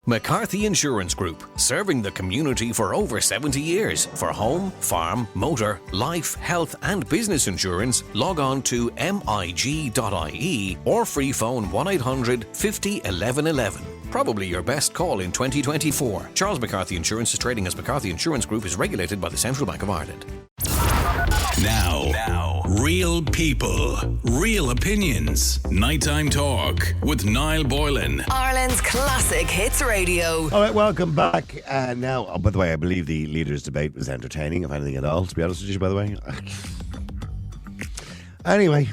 McCarthy Insurance Group, serving the community for over 70 years. For home, farm, motor, life, health and business insurance, log on to mig.ie or free phone 1800 50 11 11. Probably your best call in 2024. Charles McCarthy Insurance is trading as McCarthy Insurance Group, is regulated by the Central Bank of Ireland. Now, real people, real opinions. Nighttime Talk with Niall Boylan. Ireland's classic hits radio. All right, welcome back. Now, by the way, I believe the leaders' debate was entertaining, if anything at all, to be honest with you, by the way. Anyway,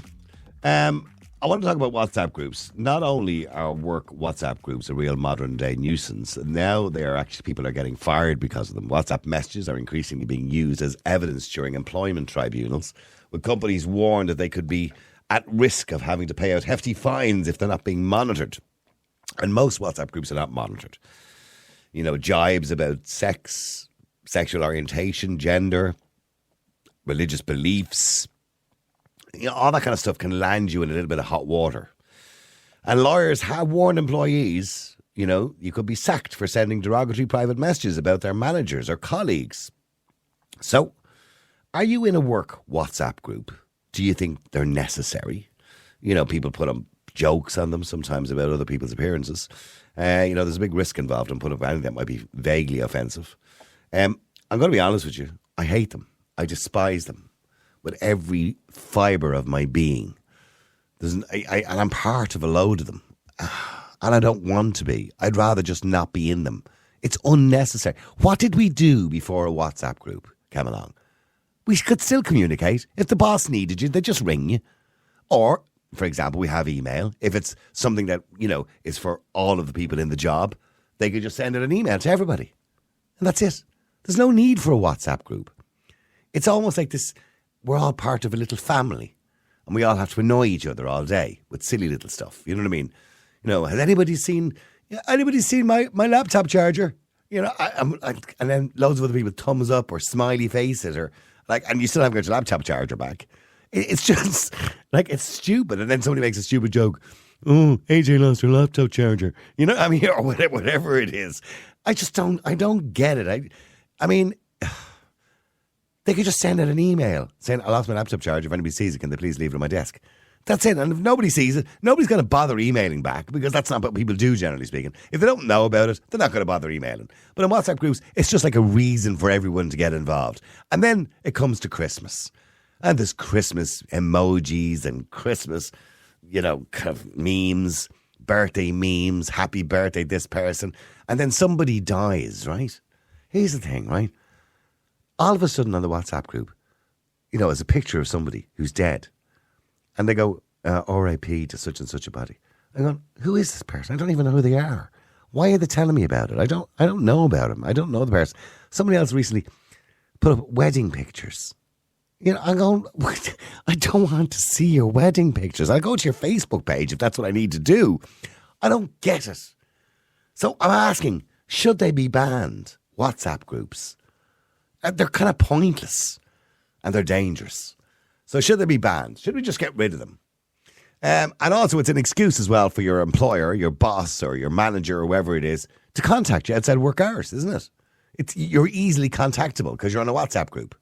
I want to talk about WhatsApp groups. Not only are work WhatsApp groups a real modern day nuisance, now they are actually, people are getting fired because of them. WhatsApp messages are increasingly being used as evidence during employment tribunals, with companies warned that they could be at risk of having to pay out hefty fines if they're not being monitored. And most WhatsApp groups are not monitored. You know, jibes about sex, sexual orientation, gender, religious beliefs, you know, all that kind of stuff can land you in a little bit of hot water. And lawyers have warned employees, you know, you could be sacked for sending derogatory private messages about their managers or colleagues. So, are you in a work WhatsApp group? Do you think they're necessary? You know, people put on jokes on them sometimes about other people's appearances. You know, there's a big risk involved in putting up anything that might be vaguely offensive. I'm going to be honest with you. I hate them. I despise them with every fibre of my being. And I'm part of a load of them. And I don't want to be. I'd rather just not be in them. It's unnecessary. What did we do before a WhatsApp group came along? We could still communicate. If the boss needed you, they'd just ring you. Or, for example, we have email. If it's something that, you know, is for all of the people in the job, they could just send out an email to everybody. And that's it. There's no need for a WhatsApp group. It's almost like this, we're all part of a little family. And we all have to annoy each other all day with silly little stuff. You know what I mean? You know, has anybody seen my laptop charger? You know, and then loads of other people thumbs up or smiley faces or like, and you still haven't got your laptop charger back. It's just like, it's stupid. And then somebody makes a stupid joke. Oh, AJ lost her laptop charger. You know, I mean, or whatever it is. I don't get it. I mean, they could just send out an email saying, I lost my laptop charger. If anybody sees it, can they please leave it on my desk? That's it. And if nobody sees it, nobody's going to bother emailing back because that's not what people do, generally speaking. If they don't know about it, they're not going to bother emailing. But in WhatsApp groups, it's just like a reason for everyone to get involved. And then it comes to Christmas. And there's Christmas emojis and Christmas, you know, kind of memes, birthday memes, happy birthday this person. And then somebody dies, right? Here's the thing, right? All of a sudden on the WhatsApp group, you know, there's a picture of somebody who's dead. And they go, RIP to such and such a body. I go, who is this person? I don't even know who they are. Why are they telling me about it? I don't know about him. I don't know the person. Somebody else recently put up wedding pictures. You know, I'm going, I don't want to see your wedding pictures. I'll go to your Facebook page if that's what I need to do. I don't get it. So I'm asking, should they be banned? WhatsApp groups. They're kind of pointless and they're dangerous. So should they be banned? Should we just get rid of them? And also it's an excuse as well for your employer, your boss or your manager or whoever it is to contact you outside work hours, isn't it? You're easily contactable because you're on a WhatsApp group.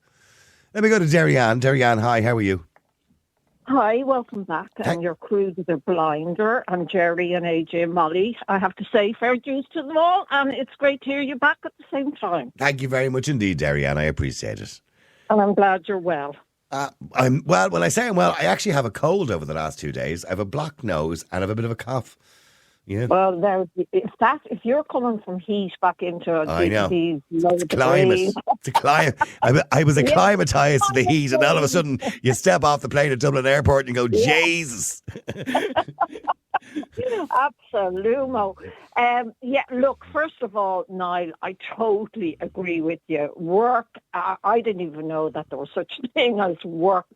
Let me go to Derry-Ann. Derry-Ann, hi, how are you? Hi, welcome back. And your crew to the Blinder and Jerry and AJ and Molly. I have to say, fair dues to them all, and it's great to hear you back at the same time. Thank you very much indeed, Derry-Ann. I appreciate it. And I'm glad you're well. I'm well. When I say I'm well, I actually have a cold over the last 2 days. I have a blocked nose and I have a bit of a cough. Yeah. Well, if you're coming from heat back into I know. It's climate. It's a climate. I was acclimatized to the heat, and all of a sudden you step off the plane at Dublin Airport and you go, Jesus. Absolumo. Look, first of all, Niall, I totally agree with you. Work, I didn't even know that there was such a thing as work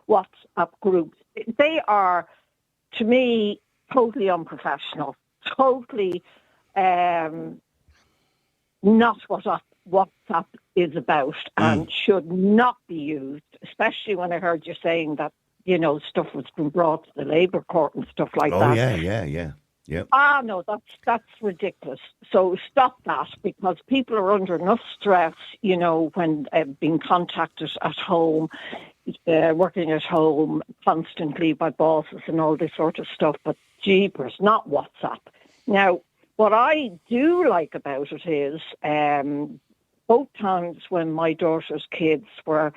WhatsApp groups. They are, to me, totally unprofessional, totally not what WhatsApp is about and should not be used, especially when I heard you saying that, you know, stuff was been brought to the Labour Court and stuff like that. Oh, yeah. Yep. No, that's ridiculous. So stop that, because people are under enough stress, when being contacted at home, working at home constantly by bosses and all this sort of stuff. But jeepers, not WhatsApp. Now, what I do like about it is both times when my daughter's kids were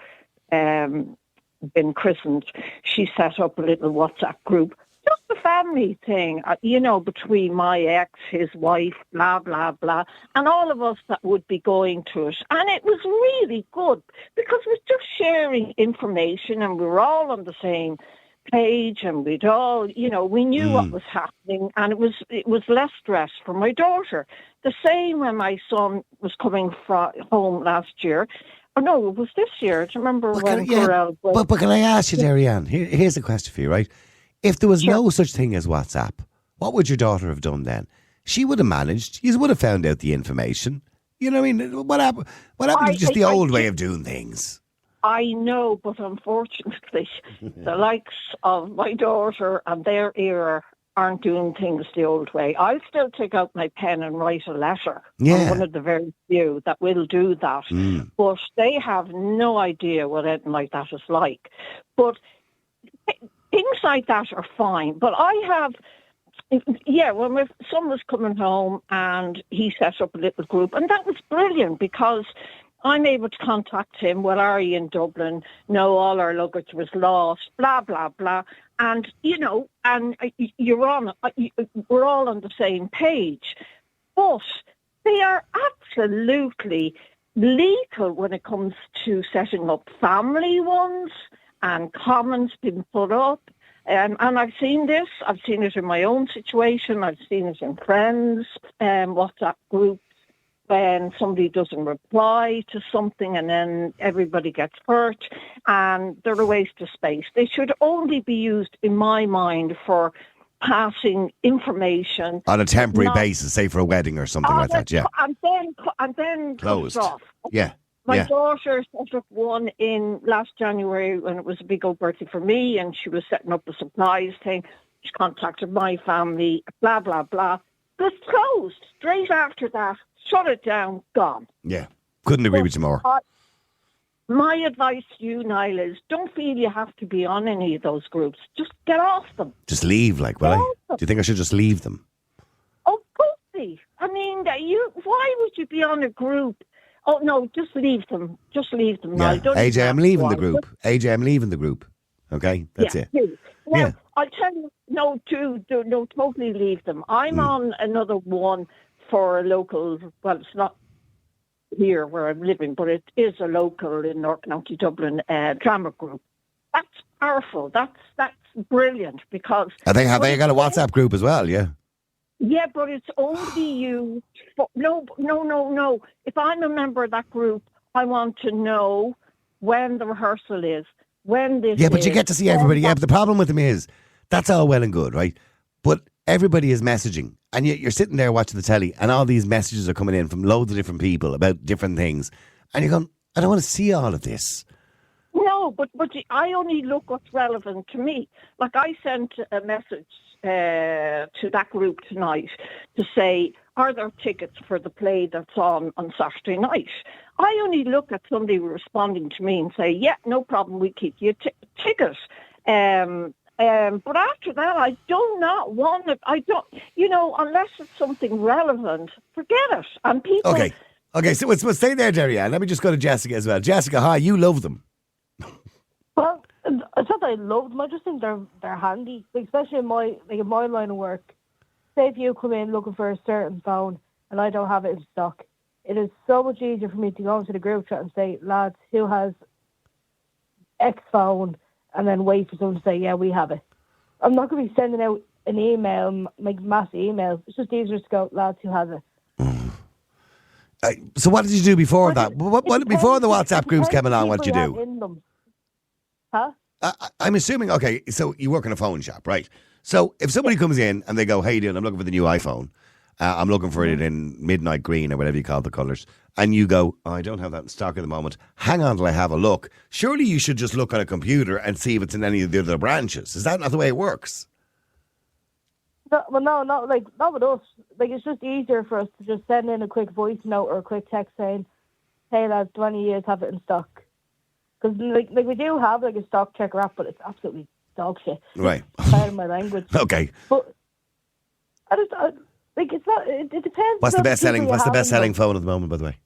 been christened, she set up a little WhatsApp group, just a family thing, between my ex, his wife, blah, blah, blah, and all of us that would be going to it. And it was really good, because we're just sharing information, and we were all on the same page, and we'd all, we knew what was happening, and it was less stress for my daughter. The same when my son was coming home last year. Oh, no, it was this year. Do you remember when Corel... But can I ask you, Darianne, here's a question for you, right? If there was no such thing as WhatsApp, what would your daughter have done then? She would have managed. You would have found out the information. You know what I mean? What happened to just the old way of doing things? I know, but unfortunately, the likes of my daughter and their era aren't doing things the old way. I'll still take out my pen and write a letter. Yeah. I'm one of the very few that will do that. But they have no idea what anything like that is like. But things like that are fine. But I have... when my son was coming home and he set up a little group, and that was brilliant, because I'm able to contact him. Well, are you in Dublin? No, all our luggage was lost, blah, blah, blah. And, and we're all on the same page. But they are absolutely lethal when it comes to setting up family ones and comments being put up. And I've seen this. I've seen it in my own situation. I've seen it in friends' WhatsApp groups, when somebody doesn't reply to something and then everybody gets hurt, and they're a waste of space. They should only be used, in my mind, for passing information. On a temporary basis, say for a wedding or something like that, yeah. And then closed. Off. Yeah. My daughter set up one in last January when it was a big old birthday for me, and she was setting up a supplies thing. She contacted my family, blah, blah, blah. It was closed straight after that. Shut it down, gone. Yeah, couldn't agree with you more. My advice to you, Niall, is don't feel you have to be on any of those groups. Just get off them. Just leave, will I? Do you think I should just leave them? Of course. I mean, why would you be on a group? Oh, no, just leave them. Just leave them, Niall. Yeah. AJ, I'm leaving the group. AJ, I'm leaving the group. Okay, that's it. Now, I'll tell you, no, totally leave them. I'm on another one for a local, well, it's not here where I'm living, but it is a local in North County Dublin drama group. That's powerful. That's brilliant, because... They got a WhatsApp group as well, yeah? Yeah, but it's only used for... No. If I'm a member of that group, I want to know when the rehearsal is, when this Yeah, but you get to see everybody. Yeah, but the problem with them is, that's all well and good, right? But everybody is messaging, and you're sitting there watching the telly, and all these messages are coming in from loads of different people about different things, and you're going, I don't want to see all of this. No, but I only look what's relevant to me. Like, I sent a message to that group tonight to say, are there tickets for the play that's on Saturday night? I only look at somebody responding to me and say, yeah, no problem, we keep you ticket. But after that, I do not want it. I don't, unless it's something relevant, forget it. And people... Okay, so we'll stay there, Darianne. Let me just go to Jessica as well. Jessica, hi, you love them. Well, it's not that I love them. I just think they're handy, especially in my line of work. Say if you come in looking for a certain phone and I don't have it in stock, it is so much easier for me to go into the group chat and say, lads, who has X phone? And then wait for someone to say, yeah, we have it. I'm not going to be sending out an email, like mass email. It's just easier to go, lads, who has it? So what did you do before that? What before the WhatsApp groups came along, what did you do? In them. Huh? I'm assuming, okay, so you work in a phone shop, right? So if somebody comes in and they go, hey, dude, I'm looking for the new iPhone. I'm looking for it in midnight green or whatever you call the colours. And you go, oh, I don't have that in stock at the moment. Hang on till I have a look. Surely you should just look on a computer and see if it's in any of the other branches. Is that not the way it works? No, not with us. Like, it's just easier for us to just send in a quick voice note or a quick text saying, "Hey lads, do any of you have it in stock?" Because like we do have like a stock checker app, but it's absolutely dog shit. Right. Pardon my language. Okay. But like it's not. It depends. What's the best selling? What's the best selling phone? phone at the moment, by the way?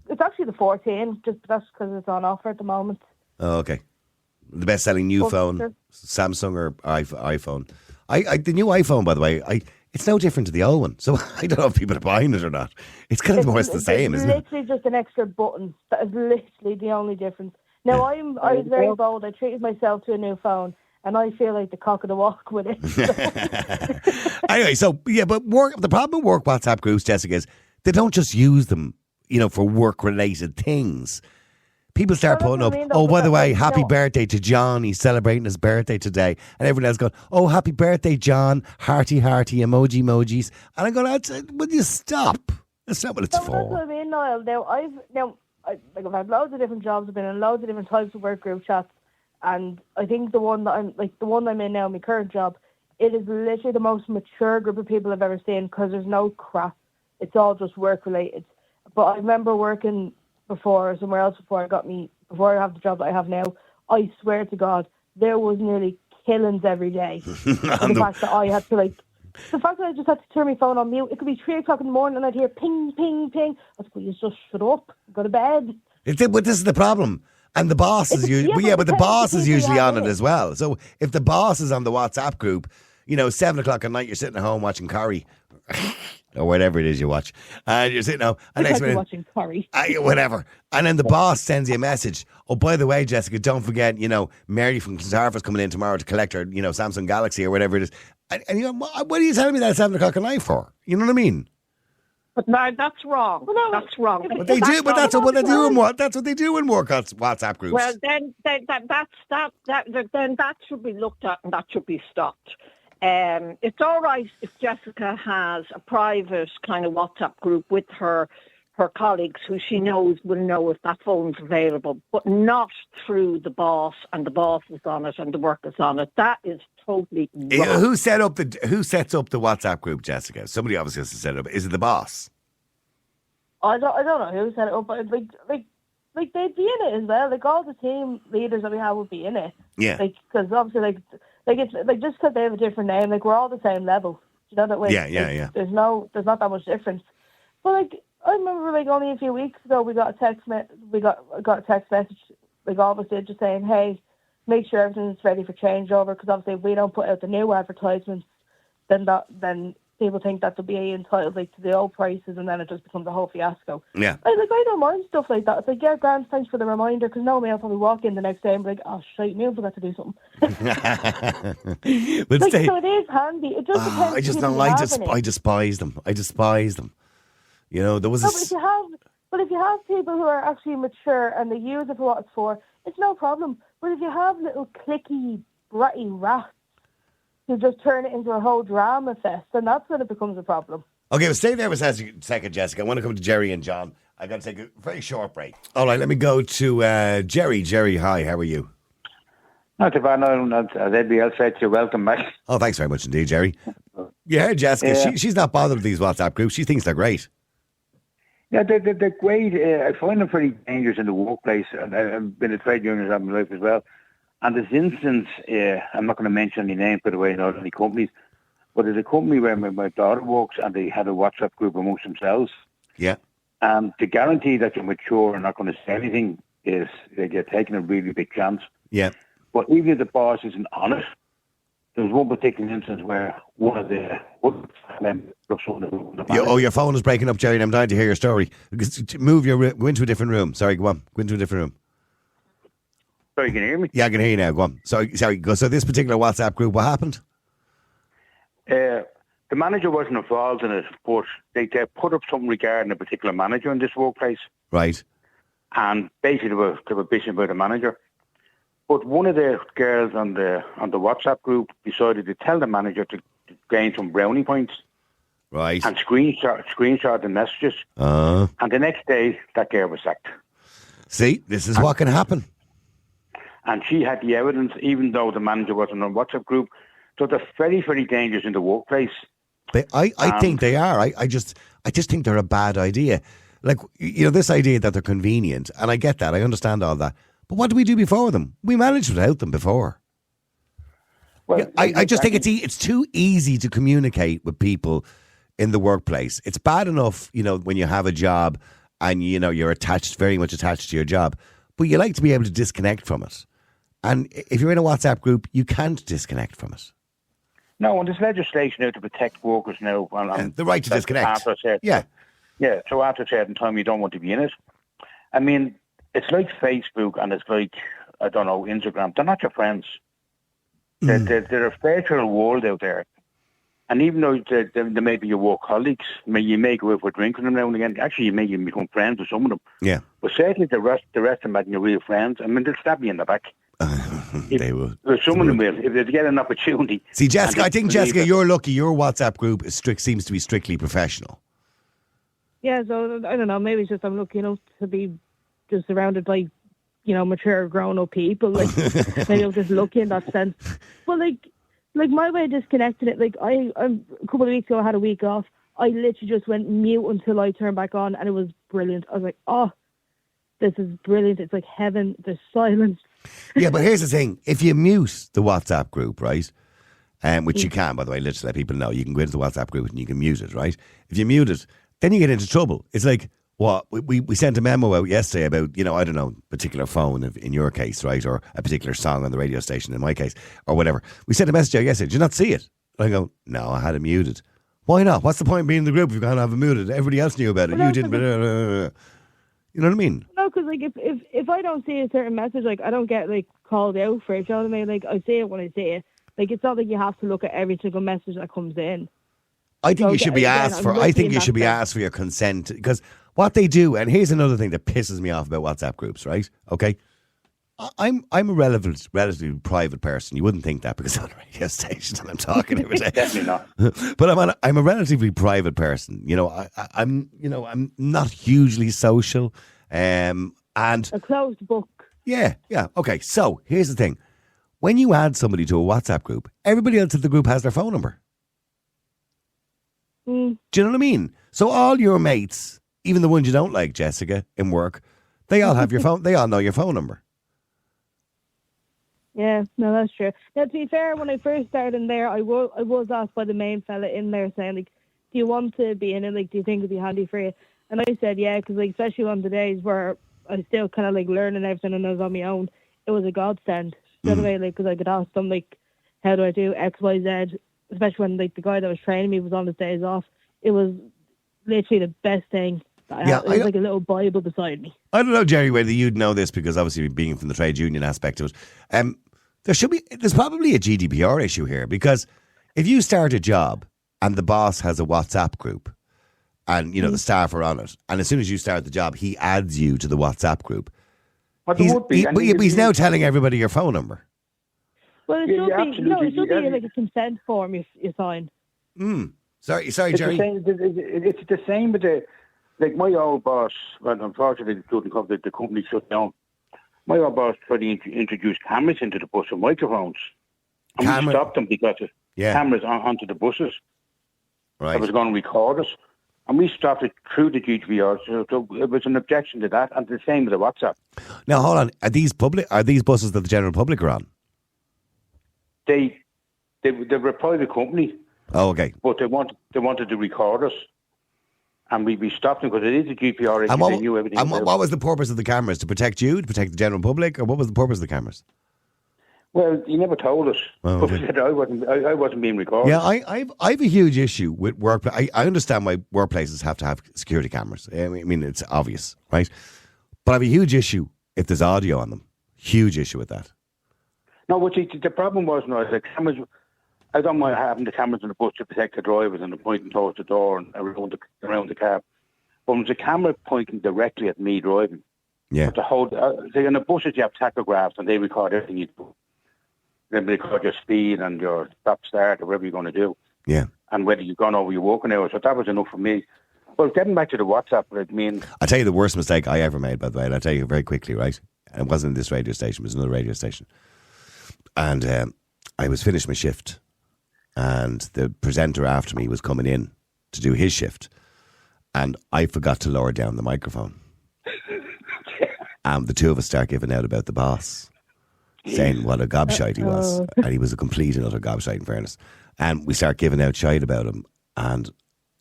It's actually the 14, just that's because it's on offer at the moment. Oh, okay. The best selling new phone, Sure. Samsung or iPhone. The new iPhone, by the way, it's no different to the old one. So I don't know if people are buying it or not. It's kind of more or less the same, isn't it? It's literally just an extra button. That is literally the only difference. Now, I was very bold. I treated myself to a new phone, and I feel like the cock of the walk with it. Anyway, so yeah, but the problem with work WhatsApp groups, Jessica, is they don't just use them, for work-related things. People start putting up, oh, by the way, happy birthday to John. He's celebrating his birthday today. And everyone else going, oh, happy birthday, John. Hearty, emojis. And I go, will you stop? That's not what it's for. That's what I mean, Niall. I've had loads of different jobs. I've been in loads of different types of work group chats. And I think the one I'm in now, my current job, it is literally the most mature group of people I've ever seen because there's no crap. It's all just work related. But I remember working somewhere else before I have the job that I have now. I swear to God, there was nearly killings every day. The fact that I had to the fact that I just had to turn my phone on mute. It could be 3 o'clock in the morning and I'd hear ping, ping, ping. I was like, will you just shut up, go to bed? But this is the problem. And the boss is usually, but the boss is usually on it as well. So if the boss is on the WhatsApp group, 7 o'clock at night, you're sitting at home watching Corrie. Or whatever it is you watch. And you're sitting home. And next minute, watching Corrie. Whatever. And then the boss sends you a message. Oh, by the way, Jessica, don't forget, Mary from Clontarf's coming in tomorrow to collect her, Samsung Galaxy or whatever it is. And what are you telling me that at 7 o'clock at night for? You know what I mean? But no, that's wrong. Well, no, that's wrong. But they do. But that's what they do in what? That's what they do in work WhatsApp groups. Well, then that should be looked at and that should be stopped. It's all right if Jessica has a private kind of WhatsApp group with her colleagues who she knows will know if that phone's available, but not through the boss and the boss is on it and the work is on it. That is totally wrong. Who sets up the WhatsApp group, Jessica? Somebody obviously has to set it up. Is it the boss? I don't know who set it up, but like they'd be in it as well. Like all the team leaders that we have would be in it. Yeah. Because obviously it's just because they have a different name, we're all the same level. You know that way. Yeah. There's not that much difference. But I remember only a few weeks ago we got a text message all of us did just saying, hey, make sure everything's ready for changeover because obviously if we don't put out the new advertisements, then people think that they'll be entitled to the old prices and then it just becomes a whole fiasco. Yeah. I don't mind stuff like that. It's like, yeah, grand, thanks for the reminder because no, I'll probably walk in the next day and be like, oh, shite, I forgot to do something. So it is handy. It just depends. I just don't I despise them. There was But if you have people who are actually mature and they use it for what it's for, it's no problem. But if you have little clicky, bratty rats who just turn it into a whole drama fest, then that's when it becomes a problem. Okay, well, stay there for a second, Jessica. I want to come to Jerry and John. I've got to take a very short break. All right, let me go to Jerry. Jerry, hi, how are you? Not too bad, as everybody else said, you're welcome back. Oh, thanks very much indeed, Jerry. You heard Jessica. Yeah. She's not bothered with these WhatsApp groups. She thinks they're great. Yeah, they're great. I find them pretty dangerous in the workplace. And I've been a trade union all my life as well. And this instance, I'm not going to mention any names, by the way, not any companies, but there's a company where my daughter works and they had a WhatsApp group amongst themselves. Yeah. And to guarantee that you're mature and not going to say anything is that you're taking a really big chance. Yeah. But even if the boss isn't honest, there was one particular instance where one of the members your phone is breaking up, Jerry, and I'm dying to hear your story. Go into a different room. Sorry, go on. Go into a different room. Sorry, can you hear me? Yeah, I can hear you now. Go on. Sorry. Go. So this particular WhatsApp group, what happened? The manager wasn't involved in it, but they put up something regarding a particular manager in this workplace. Right. And basically they were bitching about the manager. But one of the girls on the WhatsApp group decided to tell the manager to gain some brownie points. Right. And screenshot the messages. And the next day, that girl was sacked. See, this is what can happen. and she had the evidence, even though the manager wasn't on WhatsApp group. So they're very, very dangerous in the workplace. I think they are. I just think they're a bad idea. Like, this idea that they're convenient, and I get that. I understand all that. But what do we do before them? We managed without them before. Well, I just think it's too easy to communicate with people in the workplace. It's bad enough, when you have a job and, you're very much attached to your job. But you like to be able to disconnect from it. And if you're in a WhatsApp group, you can't disconnect from it. No, and there's legislation out to protect workers now. The right to disconnect. Yeah. So after a certain time, you don't want to be in it. I mean, it's like Facebook and it's like, I don't know, Instagram. They're not your friends. They're a virtual world out there. And even though they may be your work colleagues, you may go out for a drink with them now and again. Actually, you may even become friends with some of them. Yeah. But certainly the rest of them are your real friends. I mean, they'll stab you in the back. They will. Some of them will, if they get an opportunity. See, Jessica, I think, Jessica, you're lucky. Your WhatsApp group seems to be strictly professional. Yeah, so I don't know. Maybe it's just I'm lucky enough to be just surrounded by, mature, grown-up people. Like, maybe I'm just lucky in that sense. But like my way of disconnecting it, like a couple of weeks ago, I had a week off. I literally just went mute until I turned back on, and it was brilliant. I was like, oh, this is brilliant. It's like heaven. There's silence. Yeah, but here's the thing. If you mute the WhatsApp group, right, which you can, by the way, let's let people know. You can go into the WhatsApp group and you can mute it, right? If you mute it, then you get into trouble. It's like, what? We sent a memo out yesterday about, I don't know, particular phone in your case, right? Or a particular song on the radio station in my case, or whatever. We sent a message out yesterday. Did you not see it? I go, no, I had it muted. Why not? What's the point of being in the group if you can't have it muted? Everybody else knew about it. You didn't. You know what I mean? No, because like if I don't see a certain message, like I don't get like called out for it. You know what I mean? Like I see it when I see it. Like it's not like you have to look at every single message that comes in. I think you should be asked for. I think you should be asked for your consent, because what they do. And here's another thing that pisses me off about WhatsApp groups. Right? Okay. I'm a relatively private person. You wouldn't think that because I'm on a radio station and I'm talking every day. Definitely not. But I'm a relatively private person. I'm not hugely social. And a closed book. Yeah. Okay. So here's the thing: when you add somebody to a WhatsApp group, everybody else in the group has their phone number. Do you know what I mean? So all your mates, even the ones you don't like, Jessica, in work, they all have your phone. They all know your phone number. Yeah, no, that's true. Now, to be fair, when I first started in there, I was asked by the main fella in there saying, like, do you want to be in it? Like, do you think it'd be handy for you? And I said, yeah, because, like, especially on the days where I was still kind of, like, learning everything and I was on my own, it was a godsend. The other way, like, because I could ask them, like, how do I do X, Y, Z? Especially when, like, the guy that was training me was on his days off. It was literally the best thing. It was like a little Bible beside me. I don't know, Jerry, whether you'd know this, because obviously being from the trade union aspect of it, there's probably a GDPR issue here, because if you start a job and the boss has a WhatsApp group and, the staff are on it, and as soon as you start the job, he adds you to the WhatsApp group. He's now telling everybody your phone number. Well, it should be like a consent form you sign. Sorry, Jerry. It's the same with like my old boss. Well, unfortunately, the company shut down. My old boss tried to introduce cameras into the bus and microphones, and we stopped them because of cameras onto the buses. Right. That was going to record us, and we stopped it through the GDPR. So it was an objection to that, and the same with the WhatsApp. Now, hold on. Are these buses that the general public are on? They were a private company. Oh, okay. But they wanted to record us, and we stopped them because it is a GDPR issue. They knew everything. And what was the purpose of the cameras? To protect you? To protect the general public? Or what was the purpose of the cameras? Well, he never told us. Oh, okay. But I wasn't being recorded. Yeah, I've a huge issue with work. I understand why workplaces have to have security cameras. I mean, it's obvious, right? But I have a huge issue if there's audio on them. Huge issue with that. No, but the problem was, the cameras. I don't mind having the cameras in the bus to protect the drivers and pointing towards the door and around the car. But when the camera pointing directly at me driving, but the whole in the buses you have tachographs and they record everything you do. They record your speed and your stop start or whatever you're going to do. Yeah. And whether you've gone over your walking hours. So that was enough for me. Well, getting back to the WhatsApp, I'll tell you the worst mistake I ever made, by the way, and I'll tell you very quickly, right? And it wasn't this radio station, it was another radio station. And I was finished my shift, and the presenter after me was coming in to do his shift, and I forgot to lower down the microphone. And the two of us start giving out about the boss, saying what a gobshite he was. And he was a complete and utter gobshite, in fairness. And we start giving out shite about him. And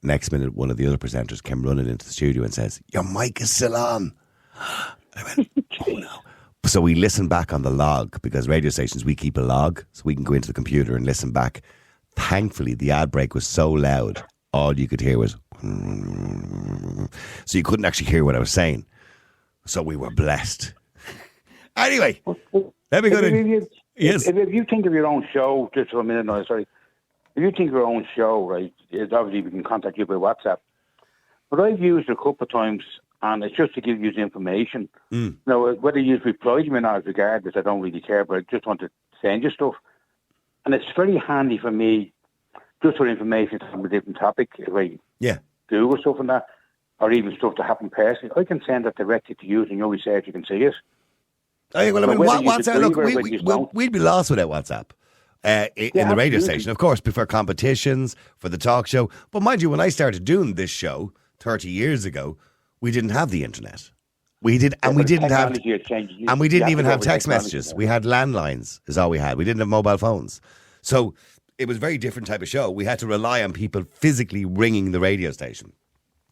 next minute, one of the other presenters came running into the studio and says, "Your mic is still on." I went, "Oh no." So we listen back on the log, because radio stations, we keep a log so we can go into the computer and listen back. Thankfully, the ad break was so loud, all you could hear was, so you couldn't actually hear what I was saying. So we were blessed. Anyway, let me go to... Yes. If you think of your own show, just for a minute now, sorry. If you think of your own show, right, it's obviously we can contact you by WhatsApp. But I've used it a couple of times, and it's just to give you the information. Now, whether you reply to me or not, regardless, I don't really care, but I just want to send you stuff. And it's very handy for me, just for information on a different topic, if I Google stuff and that, or even stuff that happened personally. I can send that directly to you, and your research, you can see it. Well, I mean, WhatsApp, look, we'd be lost without WhatsApp. In the radio station, of course, for competitions, for the talk show. But mind you, when I started doing this show 30 years ago, we didn't have the internet. We didn't even have text messages. We had landlines, is all we had. We didn't have mobile phones. So it was a very different type of show. We had to rely on people physically ringing the radio station,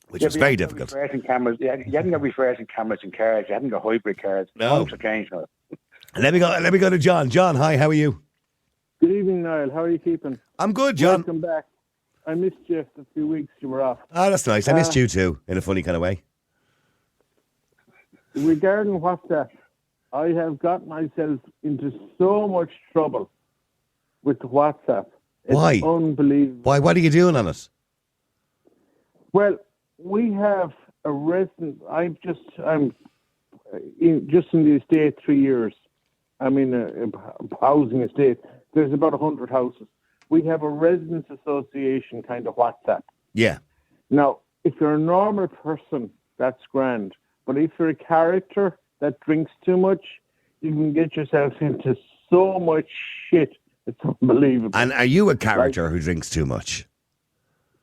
which was very difficult. You hadn't got refreshing cameras in cars. You hadn't got hybrid cars. No. Things have changed now. Let me go to John. John, hi, how are you? Good evening, Niall. How are you keeping? I'm good, John. Welcome back. I missed you a few weeks. You were off. Oh, that's nice. I missed you too, in a funny kind of way. Regarding WhatsApp, I have got myself into so much trouble with WhatsApp. It's Why? Unbelievable. Why? What are you doing on it? Well, we have a resident. I'm just in the estate 3 years. I'm in a housing estate. There's about 100 houses. We have a residents association kind of WhatsApp. Yeah. Now, if you're a normal person, that's grand. But if you're a character that drinks too much, you can get yourself into so much shit. It's unbelievable. And are you a character who drinks too much?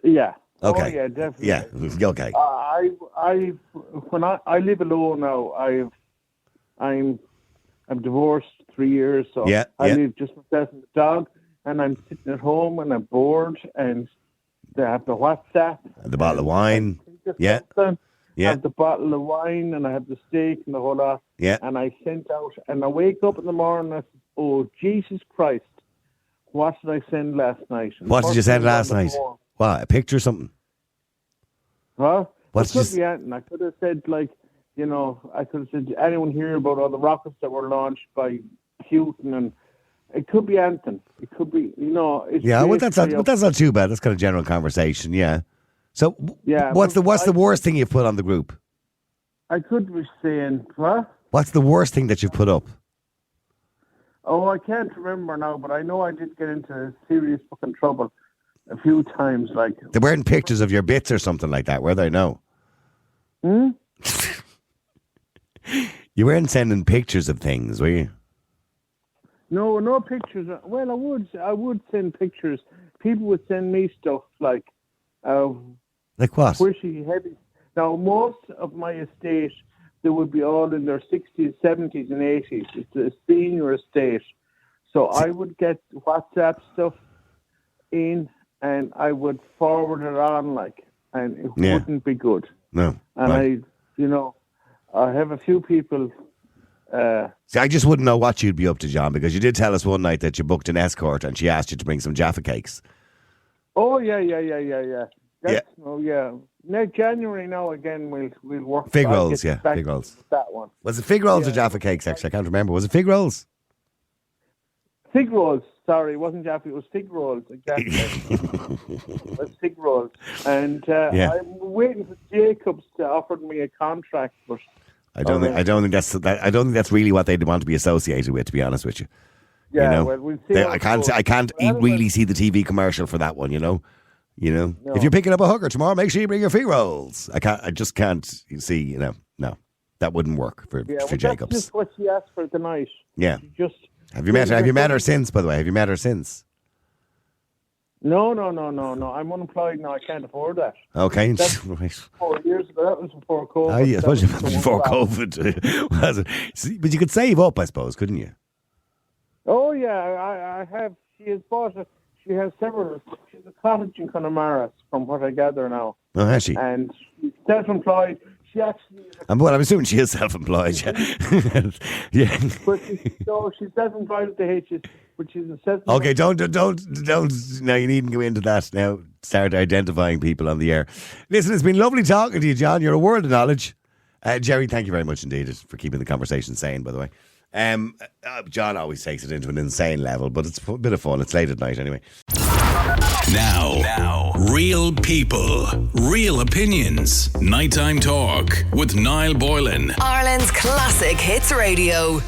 Yeah. Okay. Oh, yeah, definitely. Yeah. Okay. When I live alone now. I'm divorced 3 years, so I live just myself and the dog, and I'm sitting at home and I'm bored, and they have the WhatsApp and the bottle of wine. Yeah. I have the bottle of wine, and I have the steak and the whole lot. Yeah. And I sent out, and I wake up in the morning and I say, "Oh, Jesus Christ, what did I send last night?" And what did you send last night? What, a picture or something? Huh? It could be anything. I could have said, like, I could have said, anyone hear about all the rockets that were launched by Putin? And it could be anything. It could be, It's that's not too bad. That's kind of general conversation, yeah. So, what's the worst thing you've put on the group? I could be saying, what? What's the worst thing that you've put up? Oh, I can't remember now, but I know I did get into serious fucking trouble a few times. Like, they weren't pictures of your bits or something like that, were they? No. You weren't sending pictures of things, were you? No pictures. Well, I would send pictures. People would send me stuff like what? Squishy, heavy. Now, most of my estate, they would be all in their 60s, 70s, and 80s. It's a senior estate. So I would get WhatsApp stuff in, and I would forward it on, and it wouldn't be good. No. And right. I have a few people. See, I just wouldn't know what you'd be up to, John, because you did tell us one night that you booked an escort and she asked you to bring some Jaffa cakes. Oh, yeah. Oh, yeah. Next January now again we'll work. Fig rolls, yeah. Fig rolls. That one. Was it fig rolls or Jaffa cakes, actually? I can't remember. Was it fig rolls? Fig rolls. Sorry, it wasn't Jaffa. It was fig rolls. Exactly. It was fig rolls. And I'm waiting for Jacobs to offer me a contract, but I don't think that's really what they'd want to be associated with, to be honest with you. Yeah, well, we'll see. I can't really see the TV commercial for that one, No. If you're picking up a hooker tomorrow, make sure you bring your fig rolls. I just can't see, no. that wouldn't work for That's Jacobs. just what she asked for tonight. Yeah. She just Have you met her since, by the way? Have you met her since? No. I'm unemployed now. I can't afford that. Okay. That's Right. 4 years ago. That was before COVID. Oh, yeah, I suppose That it was was before COVID. Was it? But you could save up, I suppose, couldn't you? Oh, yeah. I have. She has several. She's a cottage in Connemara, from what I gather now. Oh, has she? And she's self-employed. She actually... I'm saying she is self-employed, yeah. Yeah. But she's self-employed at the H's, but she's a self-employed... Okay, don't. Now, you needn't go into that now. Start identifying people on the air. Listen, it's been lovely talking to you, John. You're a world of knowledge. Jerry, thank you very much indeed for keeping the conversation sane, by the way. John always takes it into an insane level, but it's a bit of fun. It's late at night anyway. Now, real people, real opinions. Nighttime Talk with Niall Boylan. Ireland's classic hits radio.